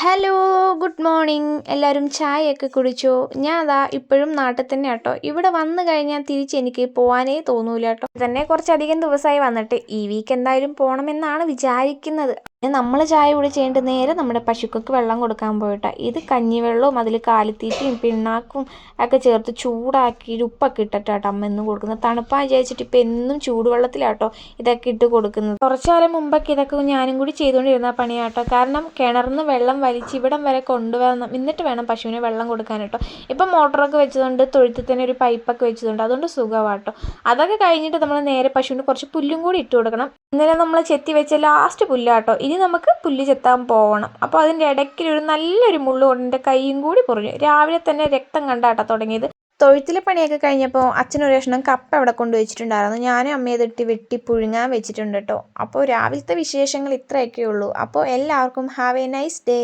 Hello, good morning. എല്ലാവരും ചായയൊക്കെ കുടിച്ചോ? ഞാൻ അതാ ഇപ്പോഴും നാട്ടിൽ തന്നെ കേട്ടോ. ഇവിടെ വന്നു കഴിഞ്ഞാൽ എനിക്ക് പോകാനേ തോന്നൂല കേട്ടോ. തന്നെ കുറച്ചധികം ദിവസമായി വന്നിട്ട് ഈ വീക്ക് എന്തായാലും പോകണമെന്നാണ് വിചാരിക്കുന്നത്. നമ്മൾ ചായ കുടിച്ച് നേരെ നമ്മുടെ പശുക്കൾക്ക് വെള്ളം കൊടുക്കാൻ പോയിട്ടാ. ഇത് കഞ്ഞിവെള്ളവും അതിൽ കാലിത്തീറ്റയും പിണ്ണാക്കും ഒക്കെ ചേർത്ത് ചൂടാക്കി ഉപ്പൊക്കെ ഇട്ടിട്ടാട്ടോ അമ്മ എന്നും കൊടുക്കുന്നത്. തണുപ്പാ വിചാരിച്ചിട്ട് ഇപ്പം എന്നും ചൂടുവെള്ളത്തിലാട്ടോ ഇതൊക്കെ ഇട്ട് കൊടുക്കുന്നത്. കുറച്ചു കാലം മുമ്പൊക്കെ ഇതൊക്കെ ഞാനും കൂടി ചെയ്തുകൊണ്ടിരുന്ന പണിയാട്ടോ. കാരണം കിണറിന്ന് വെള്ളം വലിച്ച് ഇവിടം വരെ കൊണ്ടുവരണം, എന്നിട്ട് വേണം പശുവിന് വെള്ളം കൊടുക്കാൻ കേട്ടോ. ഇപ്പം മോട്ടറൊക്കെ വെച്ചതുകൊണ്ട് തൊഴുത്തിൽ തന്നെ ഒരു പൈപ്പൊക്കെ വെച്ചതുകൊണ്ട് അതുകൊണ്ട് സുഖമാട്ടോ. അതൊക്കെ കഴിഞ്ഞിട്ട് നമ്മൾ നേരെ പശുവിന് കുറച്ച് പുല്ലും കൂടി ഇട്ട് കൊടുക്കണം. ഇന്നലെ നമ്മൾ ചെത്തി വെച്ച ലാസ്റ്റ് പുല്ലാട്ടോ. ഇനി നമുക്ക് പുല്ല് ചെത്താൻ പോകണം. അപ്പോൾ അതിൻ്റെ ഇടയ്ക്കൊരു നല്ലൊരു മുള്ളു കൊണ്ട് എൻ്റെ കൈയും കൂടി പൊറിഞ്ഞു. രാവിലെ തന്നെ രക്തം കണ്ടാട്ടോ തുടങ്ങിയത്. തൊഴുത്തിലെ പണിയൊക്കെ കഴിഞ്ഞപ്പോൾ അച്ഛനൊരു കഷ്ണം കപ്പ അവിടെ കൊണ്ടുവച്ചിട്ടുണ്ടായിരുന്നു. ഞാനും അമ്മയെ തട്ടി വെട്ടി പുഴുങ്ങാൻ വെച്ചിട്ടുണ്ട് കേട്ടോ. അപ്പോൾ രാവിലത്തെ വിശേഷങ്ങൾ ഇത്രയൊക്കെ ഉള്ളൂ. അപ്പോൾ എല്ലാവർക്കും ഹാവ് എ നൈസ് ഡേ.